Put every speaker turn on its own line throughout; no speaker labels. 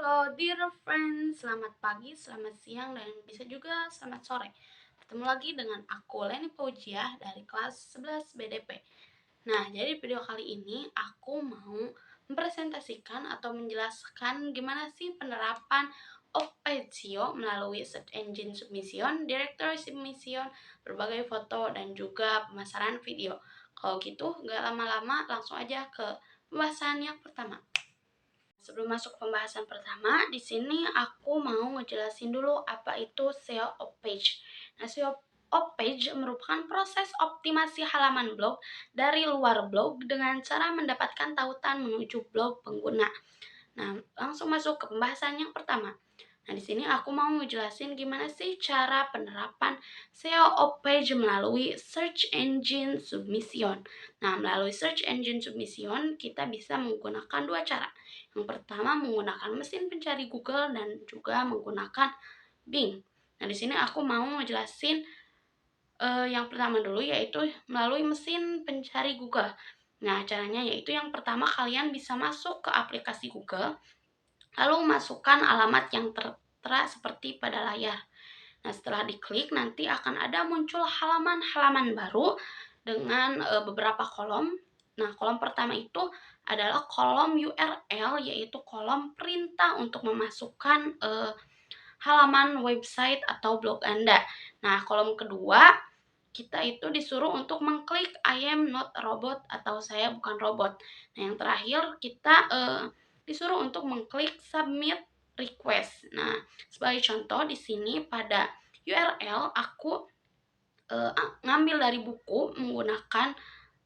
Halo dear friends, selamat pagi, selamat siang, dan bisa juga selamat sore. Ketemu lagi dengan aku Leni Paujiah dari kelas 11 BDP. Nah, jadi video kali ini aku mau mempresentasikan atau menjelaskan gimana sih penerapan Oped SEO melalui Search Engine Submission, Directory Submission, berbagai foto, dan juga pemasaran video. Kalau gitu, nggak lama-lama langsung aja ke pembahasan yang pertama. Sebelum masuk pembahasan pertama, di sini aku mau ngejelasin dulu apa itu SEO off page. Nah, SEO off page merupakan proses optimasi halaman blog dari luar blog dengan cara mendapatkan tautan menuju blog pengguna. Nah, langsung masuk ke pembahasan yang pertama. Nah, di sini aku mau ngejelasin gimana sih cara penerapan SEO off page melalui Search Engine Submission. Nah, melalui Search Engine Submission, kita bisa menggunakan dua cara. Yang pertama menggunakan mesin pencari Google dan juga menggunakan Bing. Nah, di sini aku mau ngejelasin yang pertama dulu, yaitu melalui mesin pencari Google. Nah, caranya yaitu yang pertama kalian bisa masuk ke aplikasi Google, lalu masukkan alamat yang tertera seperti pada layar. Nah, setelah diklik nanti akan ada muncul halaman-halaman baru dengan beberapa kolom. Nah, kolom pertama itu adalah kolom URL, yaitu kolom perintah untuk memasukkan halaman website atau blog Anda. Nah, kolom kedua kita itu disuruh untuk mengklik I am not a robot atau saya bukan robot. Nah, yang terakhir kita disuruh untuk mengklik submit request. Nah, sebagai contoh di sini pada URL aku ngambil dari buku menggunakan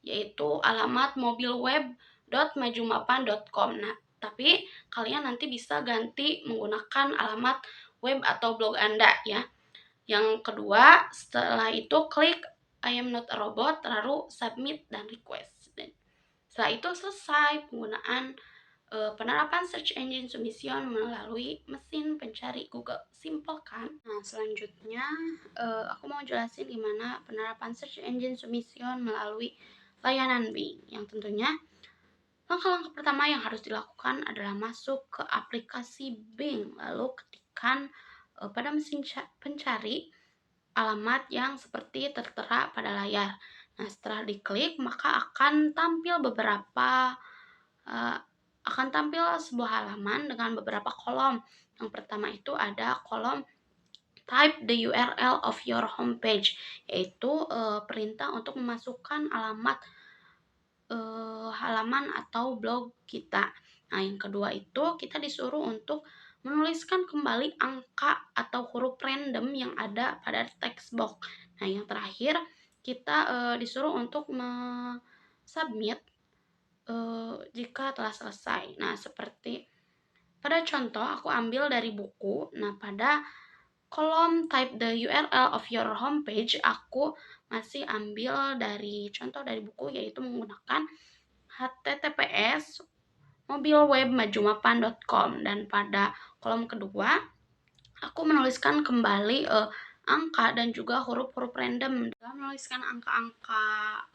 yaitu alamat mobilweb.majumapan.com. Nah, tapi kalian nanti bisa ganti menggunakan alamat web atau blog Anda ya. Yang kedua, setelah itu klik I am not a robot, lalu submit dan request. Dan setelah itu selesai penggunaan penerapan search engine submission melalui mesin pencari Google. Simple kan? Nah, selanjutnya aku mau jelasin gimana penerapan search engine submission melalui layanan Bing. Yang tentunya langkah-langkah pertama yang harus dilakukan adalah masuk ke aplikasi Bing, lalu ketikkan pada mesin pencari alamat yang seperti tertera pada layar. Nah, setelah diklik maka akan tampil sebuah halaman dengan beberapa kolom. Yang pertama itu ada kolom type the URL of your homepage, yaitu perintah untuk memasukkan halaman atau blog kita. Nah, yang kedua itu kita disuruh untuk menuliskan kembali angka atau huruf random yang ada pada text box. Nah, yang terakhir kita disuruh untuk submit jika telah selesai. Nah, seperti pada contoh aku ambil dari buku. Nah, pada kolom type the URL of your homepage aku masih ambil dari contoh dari buku, yaitu menggunakan https mobilwebmajumapan.com, dan pada kolom kedua aku menuliskan kembali angka dan juga huruf-huruf random. Dalam menuliskan angka-angka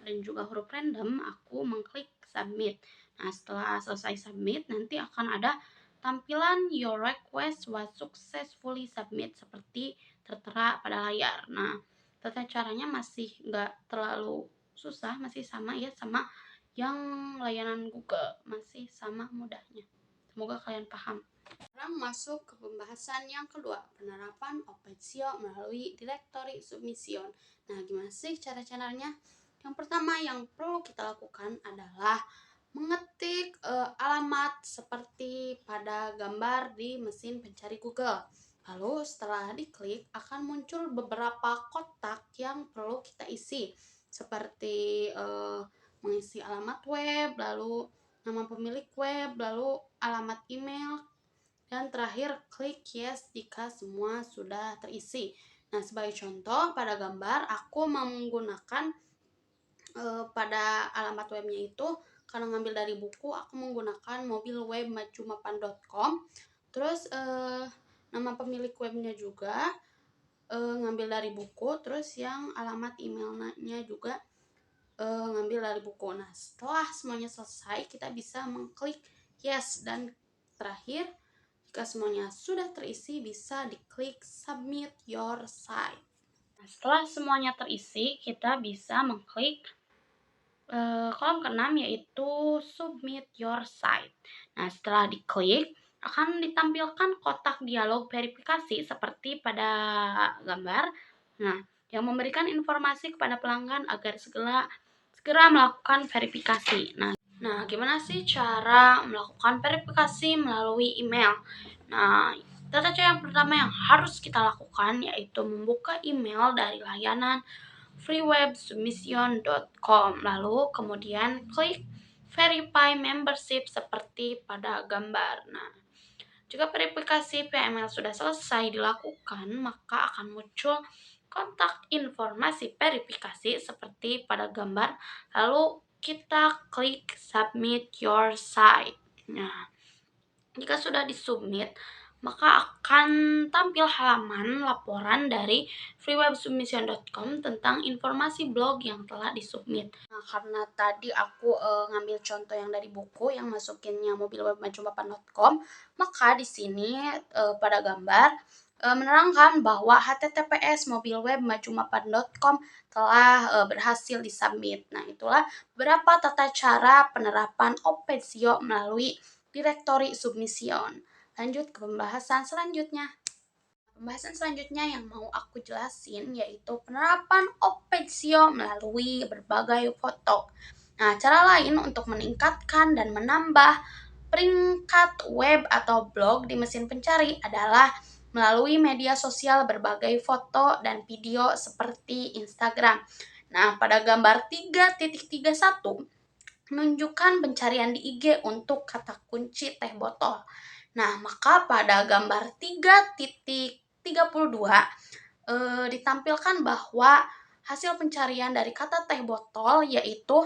dan juga huruf random, aku mengklik submit. Nah, setelah selesai submit, nanti akan ada tampilan your request was successfully submit seperti tertera pada layar. Nah, tata caranya masih nggak terlalu susah, masih sama ya sama yang layanan Google, masih sama mudahnya. Semoga kalian paham. Sekarang masuk ke pembahasan yang kedua, penerapan Oped SEO melalui Directory Submission. Nah, gimana sih cara-caranya? Yang pertama yang perlu kita lakukan adalah mengetik alamat seperti pada gambar di mesin pencari Google. Lalu setelah diklik akan muncul beberapa kotak yang perlu kita isi, seperti mengisi alamat web, lalu nama pemilik web, lalu alamat email, dan terakhir klik yes jika semua sudah terisi. Nah, sebagai contoh pada gambar aku menggunakan pada alamat webnya itu, karena ngambil dari buku, aku menggunakan mobilwebmajumapan.com. Terus nama pemilik webnya juga ngambil dari buku, terus yang alamat emailnya juga ngambil dari buku. Nah, setelah semuanya selesai kita bisa mengklik yes, dan terakhir Jika semuanya sudah terisi, bisa diklik submit your site. Nah, setelah semuanya terisi, kita bisa mengklik kolom keenam, yaitu submit your site. Nah, setelah diklik akan ditampilkan kotak dialog verifikasi seperti pada gambar. Nah, yang memberikan informasi kepada pelanggan agar segera melakukan verifikasi. Nah, gimana sih cara melakukan verifikasi melalui email? Nah, tata cara yang pertama yang harus kita lakukan yaitu membuka email dari layanan freewebsubmission.com, lalu kemudian klik verify membership seperti pada gambar. Nah, jika verifikasi PML sudah selesai dilakukan, maka akan muncul kontak informasi verifikasi seperti pada gambar, lalu kita klik submit your site. Nah, jika sudah disubmit, maka akan tampil halaman laporan dari freewebsubmission.com tentang informasi blog yang telah disubmit. Nah, karena tadi aku ngambil contoh yang dari buku yang masukinnya mobilwebmajumapan.com, maka di sini pada gambar menerangkan bahwa https mobilwebmajumapan.com telah berhasil disubmit. Nah, itulah beberapa tata cara penerapan Opensio melalui Directory Submission. Lanjut ke pembahasan selanjutnya. Pembahasan selanjutnya yang mau aku jelasin yaitu penerapan Opensio melalui berbagai foto. Nah, cara lain untuk meningkatkan dan menambah peringkat web atau blog di mesin pencari adalah melalui media sosial berbagai foto dan video seperti Instagram. Nah, pada gambar 3.31 menunjukkan pencarian di IG untuk kata kunci teh botol. Nah, maka pada gambar 3.32 ditampilkan bahwa hasil pencarian dari kata teh botol yaitu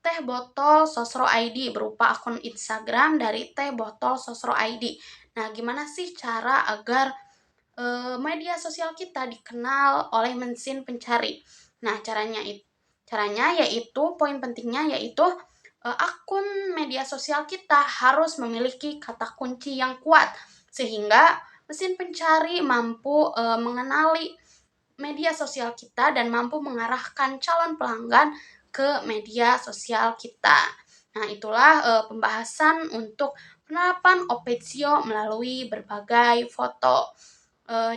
teh botol sosro ID berupa akun Instagram dari teh botol sosro ID. Nah, gimana sih cara agar media sosial kita dikenal oleh mesin pencari? Nah, caranya yaitu poin pentingnya yaitu akun media sosial kita harus memiliki kata kunci yang kuat sehingga mesin pencari mampu mengenali media sosial kita dan mampu mengarahkan calon pelanggan ke media sosial kita. Nah, itulah pembahasan untuk penerapan Opensio melalui berbagai foto.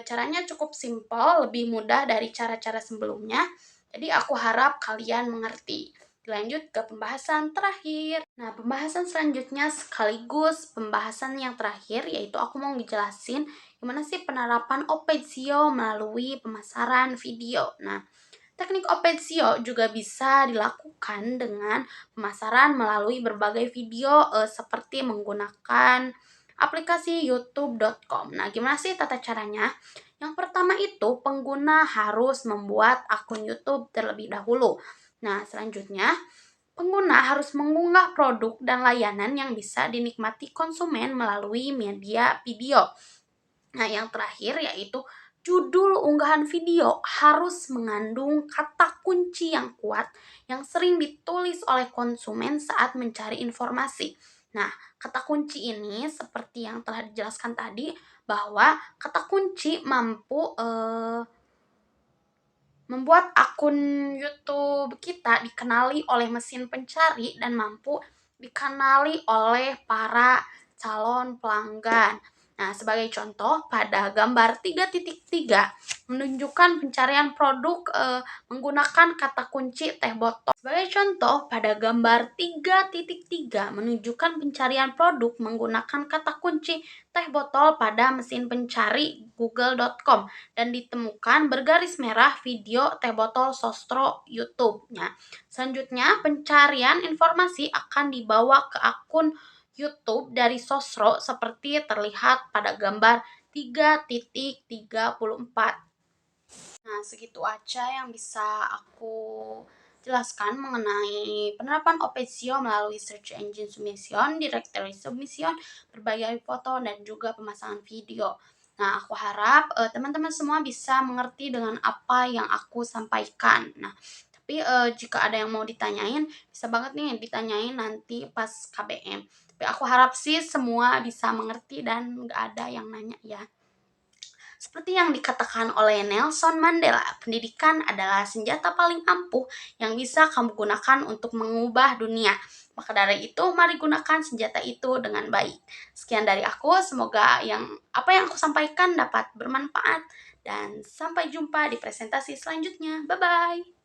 Caranya cukup simpel, lebih mudah dari cara-cara sebelumnya. Jadi aku harap kalian mengerti. Lanjut ke pembahasan terakhir. Nah, pembahasan selanjutnya sekaligus pembahasan yang terakhir yaitu aku mau ngejelasin gimana sih penerapan Opensio melalui pemasaran video. Nah, teknik Opensio juga bisa dilakukan dengan pemasaran melalui berbagai video seperti menggunakan aplikasi youtube.com. Nah, gimana sih tata caranya? Yang pertama itu pengguna harus membuat akun YouTube terlebih dahulu. Nah, selanjutnya pengguna harus mengunggah produk dan layanan yang bisa dinikmati konsumen melalui media video. Nah, yang terakhir yaitu judul unggahan video harus mengandung kata kunci yang kuat yang sering ditulis oleh konsumen saat mencari informasi. Nah, kata kunci ini seperti yang telah dijelaskan tadi bahwa kata kunci mampu membuat akun YouTube kita dikenali oleh mesin pencari dan mampu dikenali oleh para calon pelanggan. Nah, sebagai contoh, pada gambar 3.3 menunjukkan pencarian produk menggunakan kata kunci teh botol. Sebagai contoh, pada gambar 3.3 menunjukkan pencarian produk menggunakan kata kunci teh botol pada mesin pencari google.com dan ditemukan bergaris merah video teh botol sosro YouTube-nya. Selanjutnya, pencarian informasi akan dibawa ke akun YouTube dari sosro seperti terlihat pada gambar 3.34. Nah, segitu aja yang bisa aku jelaskan mengenai penerapan Opensio melalui search engine submission, directory submission, berbagai foto, dan juga pemasangan video. Nah, aku harap teman-teman semua bisa mengerti dengan apa yang aku sampaikan. Nah, tapi jika ada yang mau ditanyain, bisa banget nih ditanyain nanti pas KBM. Tapi aku harap sih semua bisa mengerti dan gak ada yang nanya ya. Seperti yang dikatakan oleh Nelson Mandela, pendidikan adalah senjata paling ampuh yang bisa kamu gunakan untuk mengubah dunia. Maka dari itu, mari gunakan senjata itu dengan baik. Sekian dari aku, semoga apa yang aku sampaikan dapat bermanfaat dan sampai jumpa di presentasi selanjutnya. Bye bye.